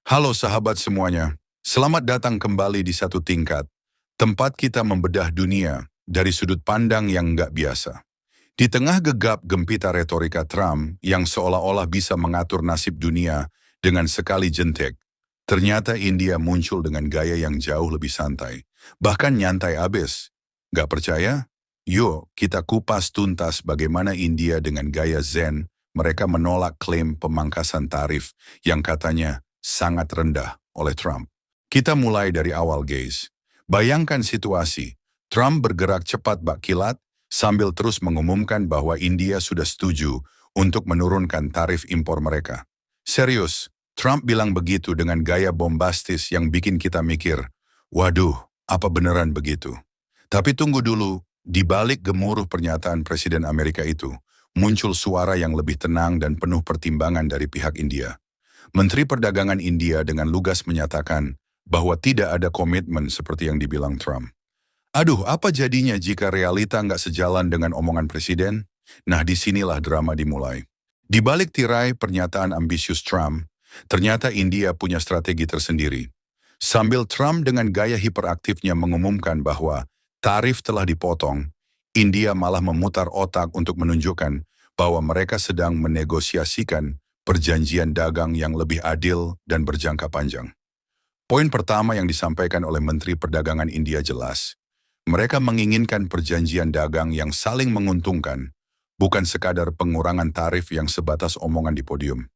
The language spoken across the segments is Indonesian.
Halo sahabat semuanya, selamat datang kembali di Satu Tingkat, tempat kita membedah dunia dari sudut pandang yang nggak biasa. Di tengah gegap gempita retorika Trump yang seolah-olah bisa mengatur nasib dunia dengan sekali jentik, ternyata India muncul dengan gaya yang jauh lebih santai, bahkan nyantai abis. Nggak percaya? Yuk kita kupas tuntas bagaimana India dengan gaya zen mereka menolak klaim pemangkasan tarif yang katanya sangat rendah oleh Trump. Kita mulai dari awal guys. Bayangkan situasi, Trump bergerak cepat bak kilat sambil terus mengumumkan bahwa India sudah setuju untuk menurunkan tarif impor mereka. Serius, Trump bilang begitu dengan gaya bombastis yang bikin kita mikir, waduh, apa beneran begitu? Tapi tunggu dulu, di balik gemuruh pernyataan Presiden Amerika itu, muncul suara yang lebih tenang dan penuh pertimbangan dari pihak India. Menteri Perdagangan India dengan lugas menyatakan bahwa tidak ada komitmen seperti yang dibilang Trump. Aduh, apa jadinya jika realita nggak sejalan dengan omongan presiden? Nah, disinilah drama dimulai. Di balik tirai pernyataan ambisius Trump, ternyata India punya strategi tersendiri. Sambil Trump dengan gaya hiperaktifnya mengumumkan bahwa tarif telah dipotong, India malah memutar otak untuk menunjukkan bahwa mereka sedang menegosiasikan perjanjian dagang yang lebih adil dan berjangka panjang. Poin pertama yang disampaikan oleh Menteri Perdagangan India jelas. Mereka menginginkan perjanjian dagang yang saling menguntungkan, bukan sekadar pengurangan tarif yang sebatas omongan di podium.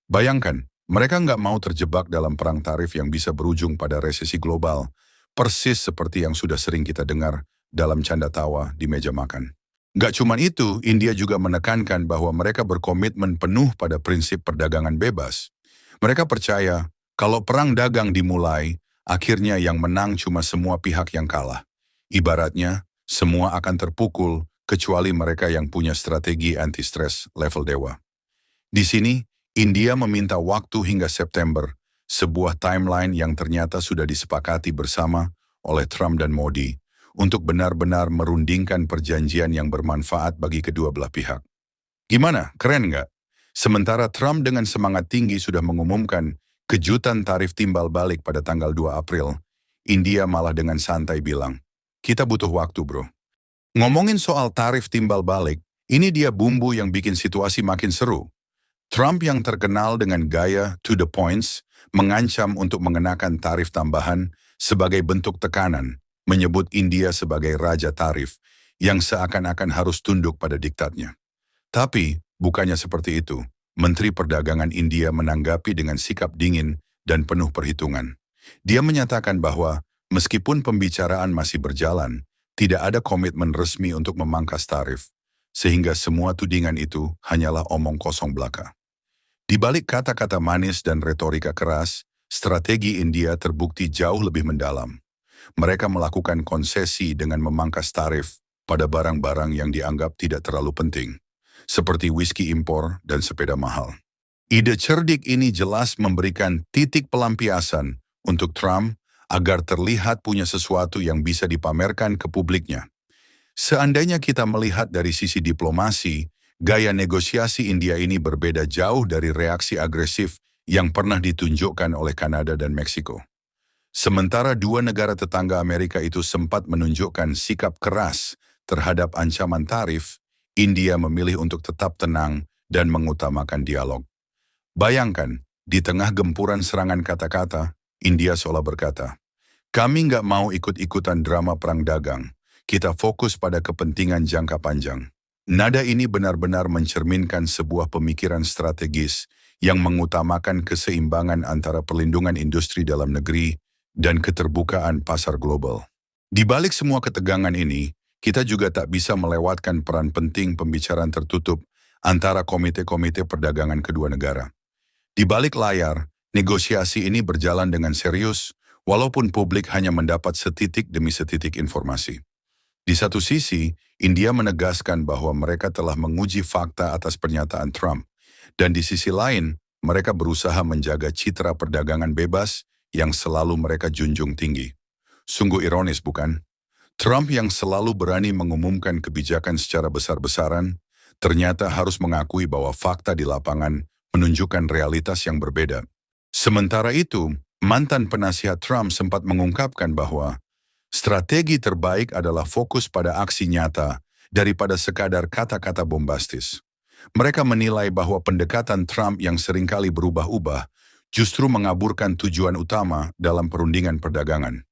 Bayangkan, mereka nggak mau terjebak dalam perang tarif yang bisa berujung pada resesi global, persis seperti yang sudah sering kita dengar dalam canda tawa di meja makan. Nggak cuma itu, India juga menekankan bahwa mereka berkomitmen penuh pada prinsip perdagangan bebas. Mereka percaya, kalau perang dagang dimulai, akhirnya yang menang cuma semua pihak yang kalah. Ibaratnya, semua akan terpukul kecuali mereka yang punya strategi anti-stres level dewa. Di sini, India meminta waktu hingga September, sebuah timeline yang ternyata sudah disepakati bersama oleh Trump dan Modi, untuk benar-benar merundingkan perjanjian yang bermanfaat bagi kedua belah pihak. Gimana? Keren nggak? Sementara Trump dengan semangat tinggi sudah mengumumkan kejutan tarif timbal balik pada tanggal 2 April, India malah dengan santai bilang, kita butuh waktu bro. Ngomongin soal tarif timbal balik, ini dia bumbu yang bikin situasi makin seru. Trump yang terkenal dengan gaya to the points, mengancam untuk mengenakan tarif tambahan sebagai bentuk tekanan, menyebut India sebagai raja tarif yang seakan-akan harus tunduk pada diktatnya. Tapi, bukannya seperti itu. Menteri Perdagangan India menanggapi dengan sikap dingin dan penuh perhitungan. Dia menyatakan bahwa meskipun pembicaraan masih berjalan, tidak ada komitmen resmi untuk memangkas tarif, sehingga semua tudingan itu hanyalah omong kosong belaka. Di balik kata-kata manis dan retorika keras, strategi India terbukti jauh lebih mendalam. Mereka melakukan konsesi dengan memangkas tarif pada barang-barang yang dianggap tidak terlalu penting, seperti whisky impor dan sepeda mahal. Ide cerdik ini jelas memberikan titik pelampiasan untuk Trump agar terlihat punya sesuatu yang bisa dipamerkan ke publiknya. Seandainya kita melihat dari sisi diplomasi, gaya negosiasi India ini berbeda jauh dari reaksi agresif yang pernah ditunjukkan oleh Kanada dan Meksiko. Sementara dua negara tetangga Amerika itu sempat menunjukkan sikap keras terhadap ancaman tarif, India memilih untuk tetap tenang dan mengutamakan dialog. Bayangkan, di tengah gempuran serangan kata-kata, India seolah berkata, kami nggak mau ikut-ikutan drama perang dagang, kita fokus pada kepentingan jangka panjang. Nada ini benar-benar mencerminkan sebuah pemikiran strategis yang mengutamakan keseimbangan antara perlindungan industri dalam negeri dan keterbukaan pasar global. Di balik semua ketegangan ini, kita juga tak bisa melewatkan peran penting pembicaraan tertutup antara komite-komite perdagangan kedua negara. Di balik layar, negosiasi ini berjalan dengan serius, walaupun publik hanya mendapat setitik demi setitik informasi. Di satu sisi, India menegaskan bahwa mereka telah menguji fakta atas pernyataan Trump, dan di sisi lain, mereka berusaha menjaga citra perdagangan bebas yang selalu mereka junjung tinggi. Sungguh ironis, bukan? Trump yang selalu berani mengumumkan kebijakan secara besar-besaran, ternyata harus mengakui bahwa fakta di lapangan menunjukkan realitas yang berbeda. Sementara itu, mantan penasihat Trump sempat mengungkapkan bahwa strategi terbaik adalah fokus pada aksi nyata daripada sekadar kata-kata bombastis. Mereka menilai bahwa pendekatan Trump yang seringkali berubah-ubah justru mengaburkan tujuan utama dalam perundingan perdagangan.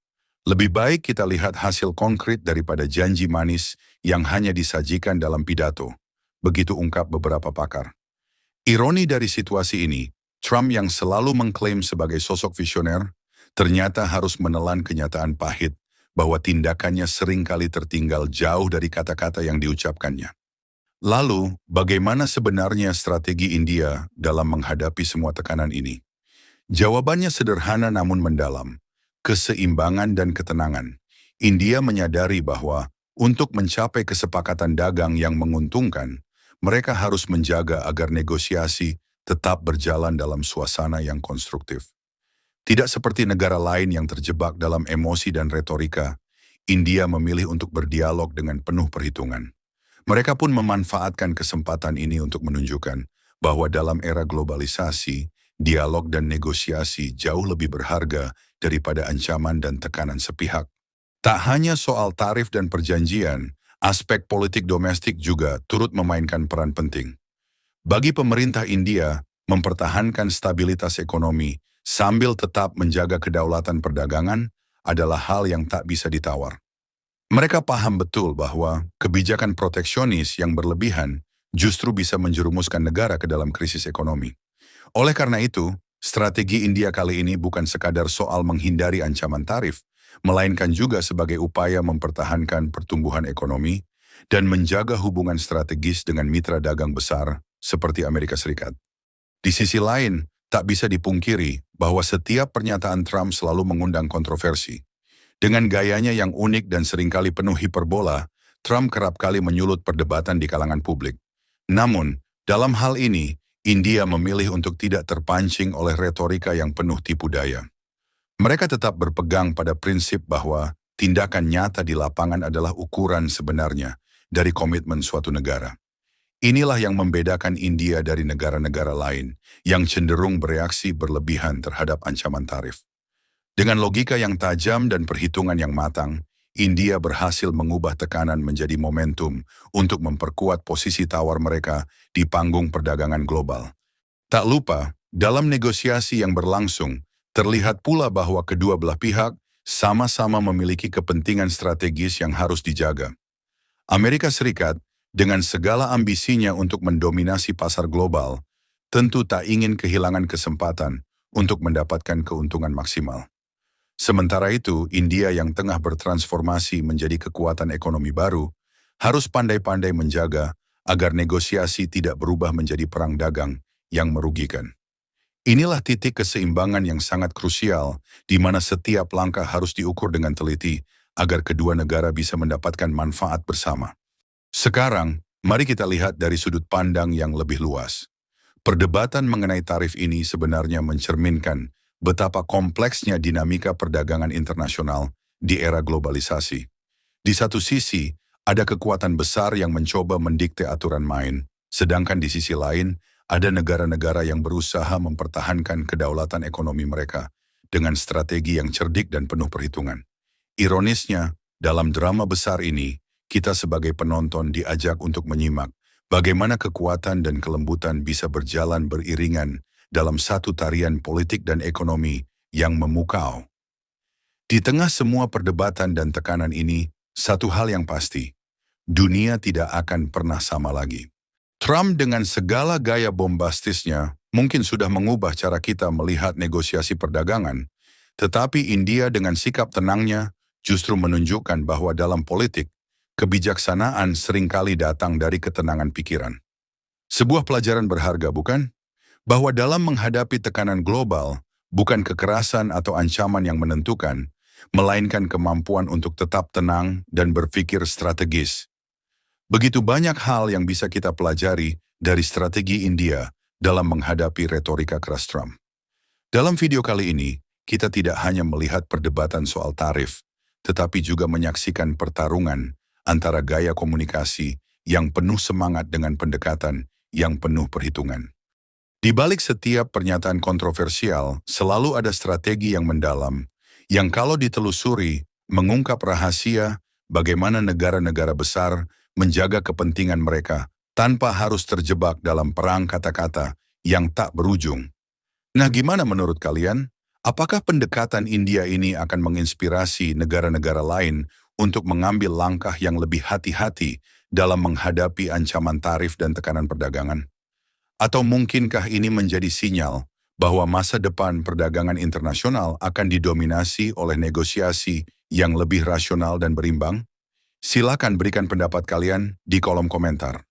Lebih baik kita lihat hasil konkret daripada janji manis yang hanya disajikan dalam pidato. Begitu ungkap beberapa pakar. Ironi dari situasi ini, Trump yang selalu mengklaim sebagai sosok visioner, ternyata harus menelan kenyataan pahit bahwa tindakannya seringkali tertinggal jauh dari kata-kata yang diucapkannya. Lalu, bagaimana sebenarnya strategi India dalam menghadapi semua tekanan ini? Jawabannya sederhana namun mendalam. Keseimbangan dan ketenangan. India menyadari bahwa untuk mencapai kesepakatan dagang yang menguntungkan, mereka harus menjaga agar negosiasi tetap berjalan dalam suasana yang konstruktif. Tidak seperti negara lain yang terjebak dalam emosi dan retorika, India memilih untuk berdialog dengan penuh perhitungan. Mereka pun memanfaatkan kesempatan ini untuk menunjukkan bahwa dalam era globalisasi, dialog dan negosiasi jauh lebih berharga daripada ancaman dan tekanan sepihak. Tak hanya soal tarif dan perjanjian, aspek politik domestik juga turut memainkan peran penting. Bagi pemerintah India, mempertahankan stabilitas ekonomi sambil tetap menjaga kedaulatan perdagangan adalah hal yang tak bisa ditawar. Mereka paham betul bahwa kebijakan proteksionis yang berlebihan justru bisa menjerumuskan negara ke dalam krisis ekonomi. Oleh karena itu, strategi India kali ini bukan sekadar soal menghindari ancaman tarif, melainkan juga sebagai upaya mempertahankan pertumbuhan ekonomi dan menjaga hubungan strategis dengan mitra dagang besar seperti Amerika Serikat. Di sisi lain, tak bisa dipungkiri bahwa setiap pernyataan Trump selalu mengundang kontroversi. Dengan gayanya yang unik dan seringkali penuh hiperbola, Trump kerap kali menyulut perdebatan di kalangan publik. Namun, dalam hal ini, India memilih untuk tidak terpancing oleh retorika yang penuh tipu daya. Mereka tetap berpegang pada prinsip bahwa tindakan nyata di lapangan adalah ukuran sebenarnya dari komitmen suatu negara. Inilah yang membedakan India dari negara-negara lain yang cenderung bereaksi berlebihan terhadap ancaman tarif. Dengan logika yang tajam dan perhitungan yang matang, India berhasil mengubah tekanan menjadi momentum untuk memperkuat posisi tawar mereka di panggung perdagangan global. Tak lupa, dalam negosiasi yang berlangsung, terlihat pula bahwa kedua belah pihak sama-sama memiliki kepentingan strategis yang harus dijaga. Amerika Serikat, dengan segala ambisinya untuk mendominasi pasar global, tentu tak ingin kehilangan kesempatan untuk mendapatkan keuntungan maksimal. Sementara itu, India yang tengah bertransformasi menjadi kekuatan ekonomi baru, harus pandai-pandai menjaga agar negosiasi tidak berubah menjadi perang dagang yang merugikan. Inilah titik keseimbangan yang sangat krusial, di mana setiap langkah harus diukur dengan teliti agar kedua negara bisa mendapatkan manfaat bersama. Sekarang, mari kita lihat dari sudut pandang yang lebih luas. Perdebatan mengenai tarif ini sebenarnya mencerminkan betapa kompleksnya dinamika perdagangan internasional di era globalisasi. Di satu sisi, ada kekuatan besar yang mencoba mendikte aturan main, sedangkan di sisi lain, ada negara-negara yang berusaha mempertahankan kedaulatan ekonomi mereka dengan strategi yang cerdik dan penuh perhitungan. Ironisnya, dalam drama besar ini, kita sebagai penonton diajak untuk menyimak bagaimana kekuatan dan kelembutan bisa berjalan beriringan dalam satu tarian politik dan ekonomi yang memukau. Di tengah semua perdebatan dan tekanan ini, satu hal yang pasti, dunia tidak akan pernah sama lagi. Trump dengan segala gaya bombastisnya mungkin sudah mengubah cara kita melihat negosiasi perdagangan, tetapi India dengan sikap tenangnya justru menunjukkan bahwa dalam politik, kebijaksanaan seringkali datang dari ketenangan pikiran. Sebuah pelajaran berharga, bukan? Bahwa dalam menghadapi tekanan global, bukan kekerasan atau ancaman yang menentukan, melainkan kemampuan untuk tetap tenang dan berpikir strategis. Begitu banyak hal yang bisa kita pelajari dari strategi India dalam menghadapi retorika keras Trump. Dalam video kali ini, kita tidak hanya melihat perdebatan soal tarif, tetapi juga menyaksikan pertarungan antara gaya komunikasi yang penuh semangat dengan pendekatan yang penuh perhitungan. Di balik setiap pernyataan kontroversial, selalu ada strategi yang mendalam, yang kalau ditelusuri, mengungkap rahasia bagaimana negara-negara besar menjaga kepentingan mereka tanpa harus terjebak dalam perang kata-kata yang tak berujung. Nah, gimana menurut kalian? Apakah pendekatan India ini akan menginspirasi negara-negara lain untuk mengambil langkah yang lebih hati-hati dalam menghadapi ancaman tarif dan tekanan perdagangan? Atau mungkinkah ini menjadi sinyal bahwa masa depan perdagangan internasional akan didominasi oleh negosiasi yang lebih rasional dan berimbang? Silakan berikan pendapat kalian di kolom komentar.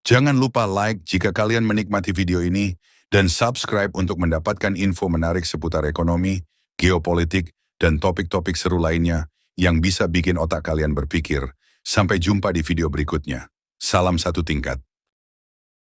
Jangan lupa like jika kalian menikmati video ini dan subscribe untuk mendapatkan info menarik seputar ekonomi, geopolitik, dan topik-topik seru lainnya yang bisa bikin otak kalian berpikir. Sampai jumpa di video berikutnya. Salam satu tingkat.